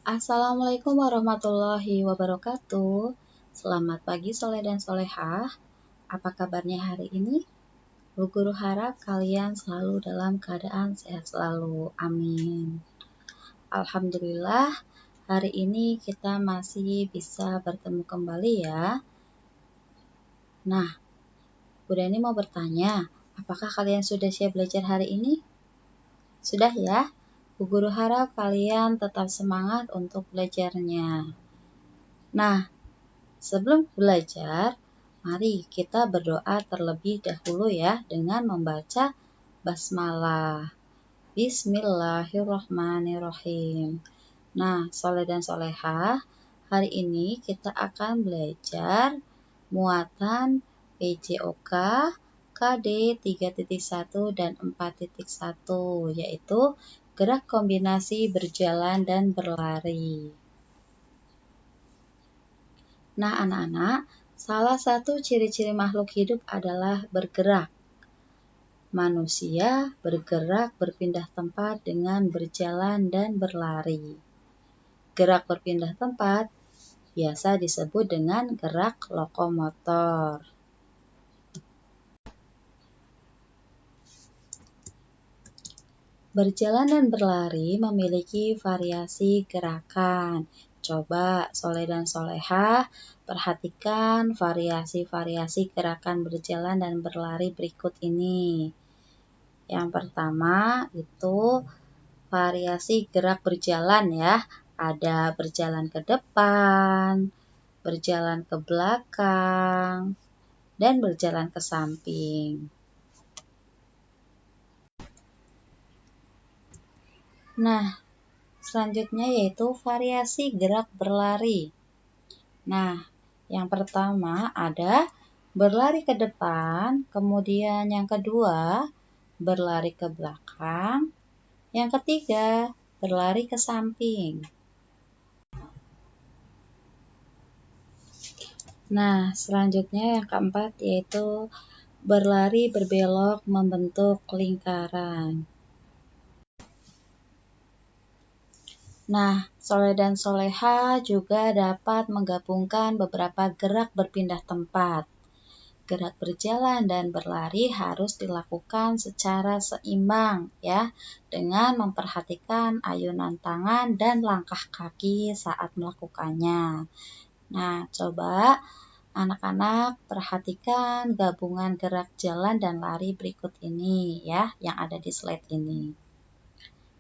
Assalamualaikum warahmatullahi wabarakatuh. Selamat pagi soleh dan solehah. Apa kabarnya hari ini? Bu Guru harap kalian selalu dalam keadaan sehat selalu. Amin. Alhamdulillah, hari ini kita masih bisa bertemu kembali ya. Nah, Bu Dani mau bertanya, apakah kalian sudah siap belajar hari ini? Sudah ya? Bu Guru harap kalian tetap semangat untuk belajarnya. Nah, sebelum belajar, mari kita berdoa terlebih dahulu ya dengan membaca basmalah. Bismillahirrahmanirrahim. Nah, soleh dan solehah, hari ini kita akan belajar muatan PJOK KD 3.1 dan 4.1, yaitu gerak kombinasi berjalan dan berlari. Nah, anak-anak, salah satu ciri-ciri makhluk hidup adalah bergerak. Manusia bergerak berpindah tempat dengan berjalan dan berlari. Gerak berpindah tempat biasa disebut dengan gerak lokomotor. Berjalan dan berlari memiliki variasi gerakan. Coba soleh dan solehah perhatikan variasi-variasi gerakan berjalan dan berlari berikut ini. Yang pertama itu variasi gerak berjalan ya. Ada berjalan ke depan, berjalan ke belakang, dan berjalan ke samping. Nah, selanjutnya yaitu variasi gerak berlari. Nah, yang pertama ada berlari ke depan, kemudian yang kedua berlari ke belakang, yang ketiga berlari ke samping. Nah, selanjutnya yang keempat yaitu berlari berbelok membentuk lingkaran. Nah, soleh dan soleha juga dapat menggabungkan beberapa gerak berpindah tempat. Gerak berjalan dan berlari harus dilakukan secara seimbang ya, dengan memperhatikan ayunan tangan dan langkah kaki saat melakukannya. Nah, coba anak-anak perhatikan gabungan gerak jalan dan lari berikut ini ya, yang ada di slide ini.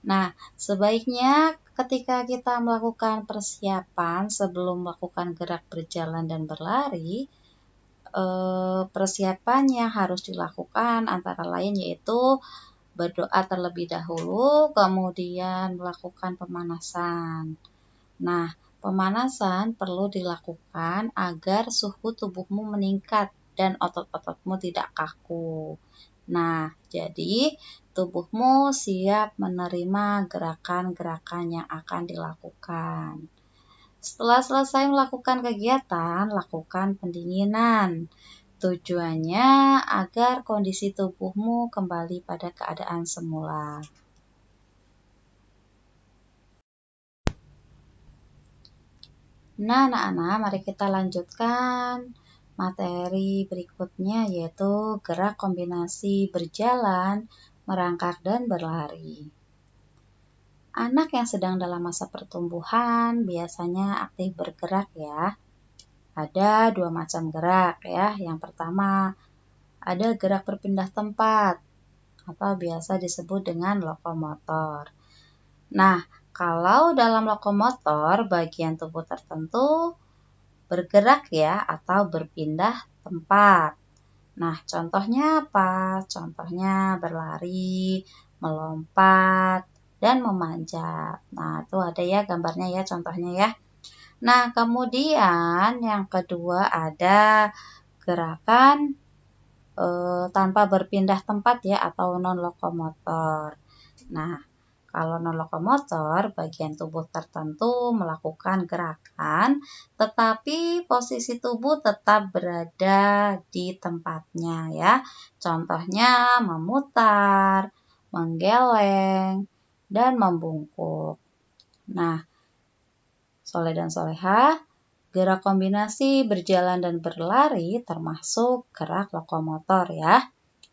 Nah, sebaiknya ketika kita melakukan persiapan sebelum melakukan gerak berjalan dan berlari, persiapan yang harus dilakukan antara lain yaitu berdoa terlebih dahulu, kemudian melakukan pemanasan. Nah, pemanasan perlu dilakukan agar suhu tubuhmu meningkat dan otot-ototmu tidak kaku. Nah, jadi tubuhmu siap menerima gerakan-gerakan yang akan dilakukan. Setelah selesai melakukan kegiatan, lakukan pendinginan. Tujuannya agar kondisi tubuhmu kembali pada keadaan semula. Nah, anak-anak, mari kita lanjutkan materi berikutnya yaitu gerak kombinasi berjalan, merangkak, dan berlari. Anak yang sedang dalam masa pertumbuhan biasanya aktif bergerak ya. Ada dua macam gerak ya. Yang pertama ada gerak berpindah tempat atau biasa disebut dengan lokomotor. Nah, kalau dalam lokomotor bagian tubuh tertentu bergerak ya atau berpindah tempat. Nah, contohnya apa? Contohnya berlari, melompat, dan memanjat. Nah, itu ada ya gambarnya ya, contohnya ya. Nah, kemudian yang kedua ada gerakan tanpa berpindah tempat ya atau non-lokomotor. Nah, kalau non-lokomotor, bagian tubuh tertentu melakukan gerakan, tetapi posisi tubuh tetap berada di tempatnya ya. Contohnya memutar, menggeleng, dan membungkuk. Nah, Soleh dan soleha, gerak kombinasi berjalan dan berlari termasuk gerak lokomotor ya.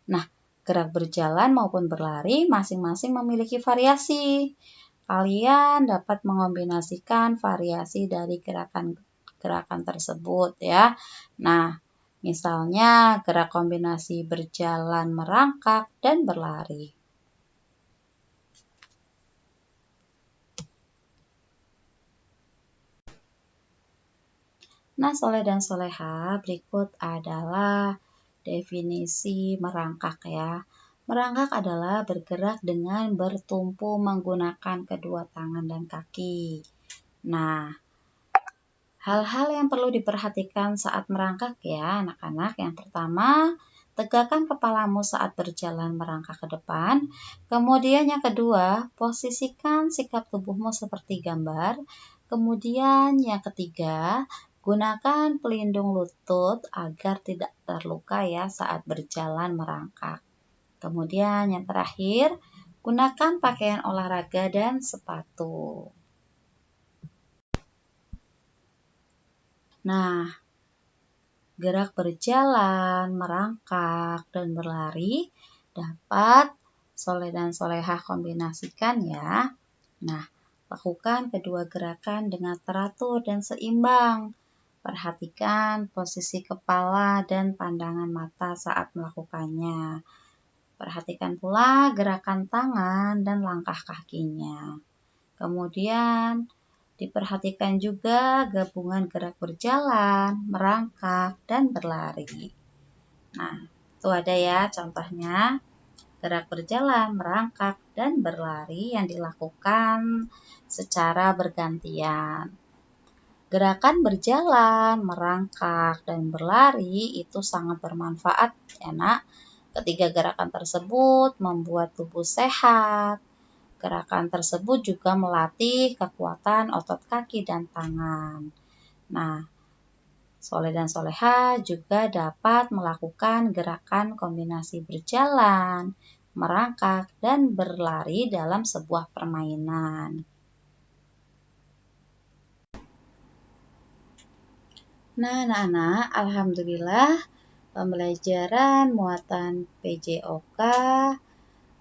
Nah, gerak berjalan maupun berlari masing-masing memiliki variasi. Kalian dapat mengombinasikan variasi dari gerakan tersebut ya. Nah, misalnya gerak kombinasi berjalan, merangkak, dan berlari. Nah, soleh dan soleha, berikut adalah definisi merangkak ya. Merangkak adalah bergerak dengan bertumpu menggunakan kedua tangan dan kaki. Nah, hal-hal yang perlu diperhatikan saat merangkak ya anak-anak. Yang pertama, tegakkan kepalamu saat berjalan merangkak ke depan. Kemudian yang kedua, posisikan sikap tubuhmu seperti gambar. Kemudian yang ketiga, gunakan pelindung lutut agar tidak terluka ya saat berjalan merangkak. Kemudian yang terakhir, gunakan pakaian olahraga dan sepatu. Nah, gerak berjalan, merangkak, dan berlari dapat soleh dan soleha kombinasikan ya. Nah, lakukan kedua gerakan dengan teratur dan seimbang. Perhatikan posisi kepala dan pandangan mata saat melakukannya. Perhatikan pula gerakan tangan dan langkah kakinya. Kemudian, diperhatikan juga gabungan gerak berjalan, merangkak, dan berlari. Nah, itu ada ya contohnya. Gerak berjalan, merangkak, dan berlari yang dilakukan secara bergantian. Gerakan berjalan, merangkak, dan berlari itu sangat bermanfaat ya nak. Ketiga gerakan tersebut membuat tubuh sehat. Gerakan tersebut juga melatih kekuatan otot kaki dan tangan. Nah, soleh dan soleha juga dapat melakukan gerakan kombinasi berjalan, merangkak, dan berlari dalam sebuah permainan. Nah, anak-anak, alhamdulillah pembelajaran muatan PJOK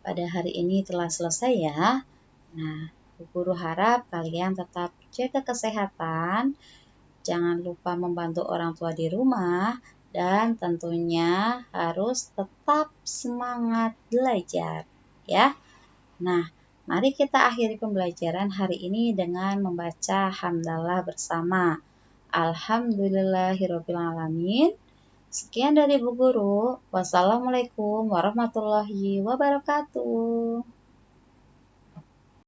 pada hari ini telah selesai ya. Nah, Bu Guru harap kalian tetap jaga kesehatan, jangan lupa membantu orang tua di rumah, dan tentunya harus tetap semangat belajar ya. Nah, mari kita akhiri pembelajaran hari ini dengan membaca hamdalah bersama. Alhamdulillahirrabbilalamin. Sekian dari Bu Guru. Wassalamualaikum warahmatullahi wabarakatuh.